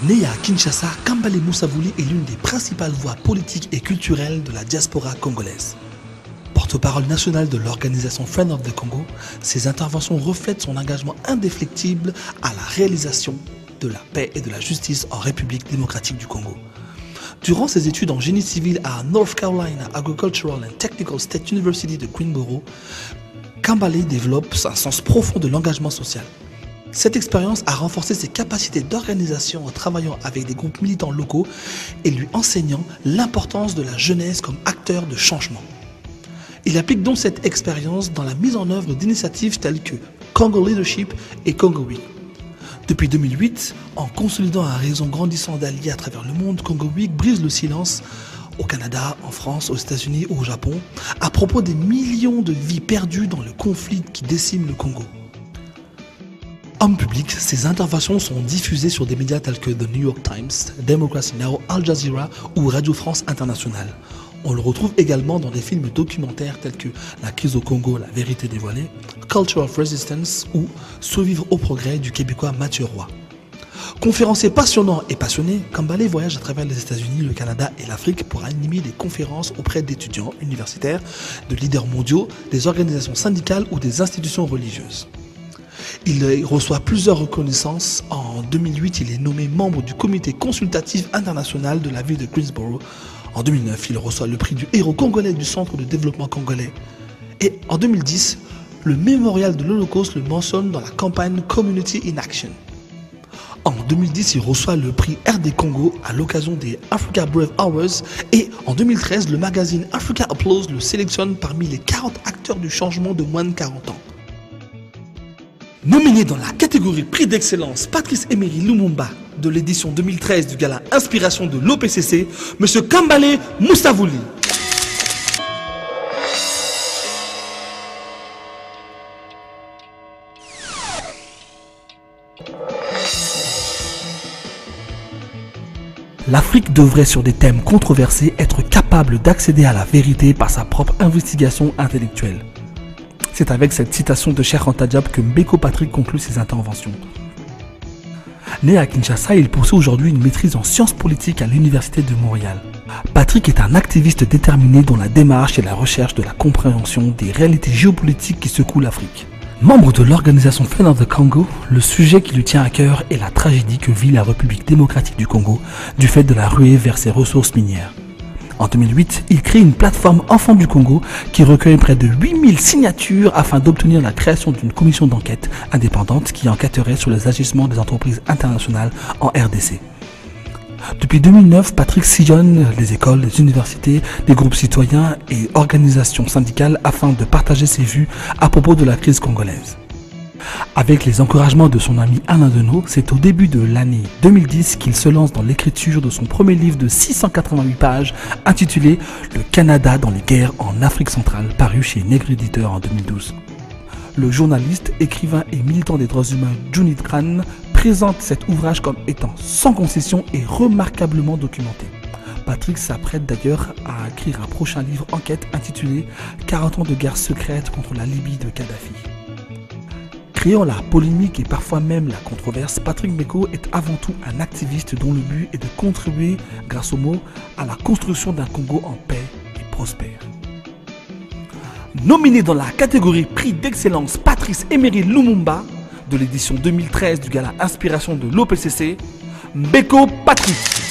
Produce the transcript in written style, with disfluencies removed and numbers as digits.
Né à Kinshasa, Kambale Moussavouli est l'une des principales voix politiques et culturelles de la diaspora congolaise. Porte-parole nationale de l'organisation Friends of the Congo, ses interventions reflètent son engagement indéfectible à la réalisation de la paix et de la justice en République démocratique du Congo. Durant ses études en génie civil à North Carolina Agricultural and Technical State University de Queensboro, Kambale développe un sens profond de l'engagement social. Cette expérience a renforcé ses capacités d'organisation en travaillant avec des groupes militants locaux et lui enseignant l'importance de la jeunesse comme acteur de changement. Il applique donc cette expérience dans la mise en œuvre d'initiatives telles que Congo Leadership et Congo Week. Depuis 2008, en consolidant un réseau grandissant d'alliés à travers le monde, Congo Week brise le silence au Canada, en France, aux États-Unis ou au Japon à propos des millions de vies perdues dans le conflit qui décime le Congo. En public, ses interventions sont diffusées sur des médias tels que The New York Times, Democracy Now!, Al Jazeera ou Radio France Internationale. On le retrouve également dans des films documentaires tels que La crise au Congo, la vérité dévoilée, Culture of Resistance ou Survivre au progrès du Québécois Mathieu Roy. Conférencier passionnant et passionné, Kambale voyage à travers les États-Unis, le Canada et l'Afrique pour animer des conférences auprès d'étudiants universitaires, de leaders mondiaux, des organisations syndicales ou des institutions religieuses. Il reçoit plusieurs reconnaissances. En 2008, il est nommé membre du comité consultatif international de la ville de Queensboro. En 2009, il reçoit le prix du héros congolais du Centre de développement congolais. Et en 2010, le mémorial de l'Holocauste le mentionne dans la campagne Community in Action. En 2010, il reçoit le prix RD Congo à l'occasion des Africa Brave Hours et en 2013, le magazine Africa Applause le sélectionne parmi les 40 acteurs du changement de moins de 40 ans. Nominé dans la catégorie prix d'excellence Patrice Emery Lumumba de l'édition 2013 du gala Inspiration de l'OPCC, M. Kambale Moussavouli. L'Afrique devrait, sur des thèmes controversés, être capable d'accéder à la vérité par sa propre investigation intellectuelle. C'est avec cette citation de Cheikh Anta Diop que Mbeko Patrick conclut ses interventions. Né à Kinshasa, il poursuit aujourd'hui une maîtrise en sciences politiques à l'Université de Montréal. Patrick est un activiste déterminé dont la démarche est la recherche de la compréhension des réalités géopolitiques qui secouent l'Afrique. Membre de l'organisation Friends of the Congo, le sujet qui lui tient à cœur est la tragédie que vit la République démocratique du Congo du fait de la ruée vers ses ressources minières. En 2008, il crée une plateforme Enfants du Congo qui recueille près de 8000 signatures afin d'obtenir la création d'une commission d'enquête indépendante qui enquêterait sur les agissements des entreprises internationales en RDC. Depuis 2009, Patrick sillonne les écoles, les universités, les groupes citoyens et organisations syndicales afin de partager ses vues à propos de la crise congolaise. Avec les encouragements de son ami Alain Deneau, c'est au début de l'année 2010 qu'il se lance dans l'écriture de son premier livre de 688 pages intitulé « Le Canada dans les guerres en Afrique centrale » paru chez Nègre Éditeur en 2012. Le journaliste, écrivain et militant des droits humains Junit Khan présente cet ouvrage comme étant sans concession et remarquablement documenté. Patrick s'apprête d'ailleurs à écrire un prochain livre enquête intitulé « 40 ans de guerre secrète contre la Libye de Kadhafi ». Créant la polémique et parfois même la controverse, Patrick Mbeko est avant tout un activiste dont le but est de contribuer, grâce aux mots, à la construction d'un Congo en paix et prospère. Nominé dans la catégorie prix d'excellence Patrice Emery Lumumba de l'édition 2013 du gala Inspiration de l'OPCC, Mbeko Patrick.